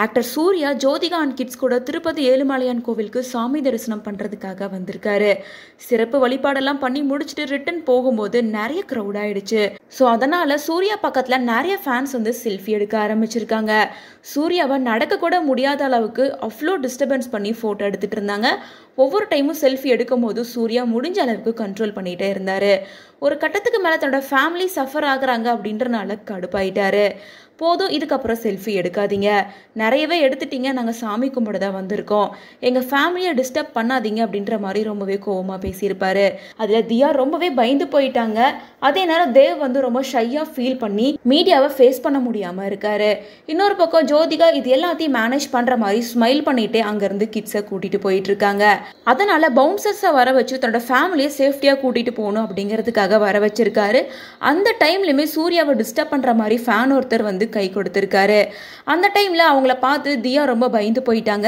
Actor Suriya Jyothika and kids கூட திருப்பதி ஏழுமலையான் கோவிலுக்கு சாமி தரிசனம் பண்றதுக்காக வந்திருக்காரு. சிறப்பு வழிபாடெல்லாம் பண்ணி முடிச்சுட்டு ரிட்டர்ன் போகும்போது நிறைய க்ரௌட் ஆயிடுச்சு. ஸோ அதனால சூர்யா பக்கத்துல நிறைய ஃபேன்ஸ் வந்து செல்ஃபி எடுக்க ஆரம்பிச்சிருக்காங்க. சூர்யாவை நடக்க கூட முடியாத அளவுக்கு அவ்வளோ டிஸ்டர்பன்ஸ் பண்ணி போட்டோ எடுத்துட்டு இருந்தாங்க. ஒவ்வொரு டைமும் செல்ஃபி எடுக்கும் போது சூர்யா முடிஞ்ச அளவுக்கு கண்ட்ரோல் பண்ணிட்டே இருந்தாரு. ஒரு கட்டத்துக்கு மேல தன்னோட ஃபேமிலி சஃபர் ஆகுறாங்க அப்படின்றனால கடுப்பாயிட்டாரு. போதும், இதுக்கப்புறம் செல்ஃபி எடுக்காதீங்க, நிறையவே எடுத்துட்டீங்க, நாங்கள் சாமி கும்பிட தான் வந்திருக்கோம், எங்கள் ஃபேமிலியை டிஸ்டர்ப் பண்ணாதீங்க அப்படின்ற மாதிரி ரொம்பவே கோவமாக பேசியிருப்பாரு. அதில் தியா ரொம்பவே பயந்து போயிட்டாங்க. அதே நேரம் தேவ் வந்து ரொம்ப ஷையாக ஃபீல் பண்ணி மீடியாவை ஃபேஸ் பண்ண முடியாமல் இருக்காரு. இன்னொரு பக்கம் ஜோதிகா இது எல்லாத்தையும் மேனேஜ் பண்ணுற மாதிரி ஸ்மைல் பண்ணிட்டு அங்கேருந்து கிட்ஸை கூட்டிகிட்டு போயிட்டு இருக்காங்க. அதனால பவுன்சர்ஸை வர வச்சு தன்னோட ஃபேமிலியை சேஃப்டியாக கூட்டிகிட்டு போகணும் அப்படிங்கிறதுக்காக வர வச்சிருக்காரு. அந்த டைம்லையுமே சூர்யாவை டிஸ்டர்ப் பண்ணுற மாதிரி ஃபேன் ஒருத்தர் வந்து கை கொடுத்திருக்காரு. அந்த டைம்ல அவங்கள பார்த்து தியா ரொம்ப பயந்து போயிட்டாங்க.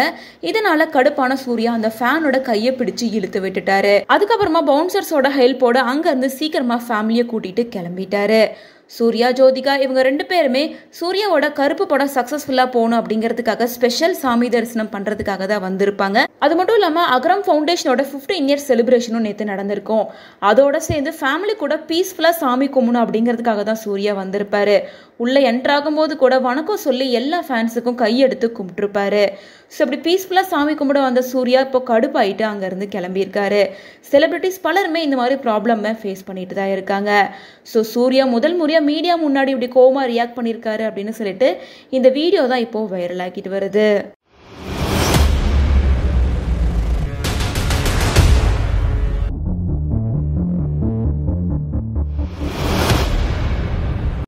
இதனால கடுப்பான சூர்யா அந்த ஃபேனோட கையை பிடிச்சு இழுத்து விட்டுட்டாரு. அதுக்கப்புறமா பவுன்சர்ஸோட ஹெல்ப்போட அங்க இருந்து சீக்கிரமா ஃபேமிலியை கூட்டிட்டு கிளம்பிட்டாரு. சூர்யா ஜோதிகா இவங்க ரெண்டு பேருமே சூர்யாவோட கருப்பு படம் சக்சஸ்ஃபுல்லா போகணும் அப்படிங்கிறதுக்காக ஸ்பெஷல் சாமி தரிசனம் பண்றதுக்காக தான் வந்திருப்பாங்க. அது மட்டும் இல்லாம அகரம் ஃபவுண்டேஷனோட 15 இயர்ஸ் செலிப்ரேஷனும் நேற்று நடந்திருக்கும். அதோட சேர்ந்து ஃபேமிலி கூட பீஸ்ஃபுல்லா சாமி கும்பிடணும் அப்படிங்கிறதுக்காக தான் சூர்யா வந்திருப்பாரு. உள்ள என்ட்ரு ஆகும்போது கூட வணக்கம் சொல்லி எல்லா ஃபேன்ஸுக்கும் கையெடுத்து கும்பிட்டுருப்பாரு. ஸோ அப்படி பீஸ்ஃபுல்லா சாமி கும்பிட வந்த சூர்யா இப்போ கடுப்பாயிட்டு அங்கேருந்து கிளம்பியிருக்காரு. செலிபிரிட்டிஸ் பலருமே இந்த மாதிரி ப்ராப்ளமை ஃபேஸ் பண்ணிட்டு தான் இருக்காங்க. ஸோ சூர்யா முதல் முறையாக மீடியா முன்னாடி இப்படி கோவமா ரியாக்ட் பண்ணியிருக்காரு அப்படின்னு சொல்லிட்டு இந்த வீடியோ தான் இப்போ வைரல் ஆகிட்டு வருது.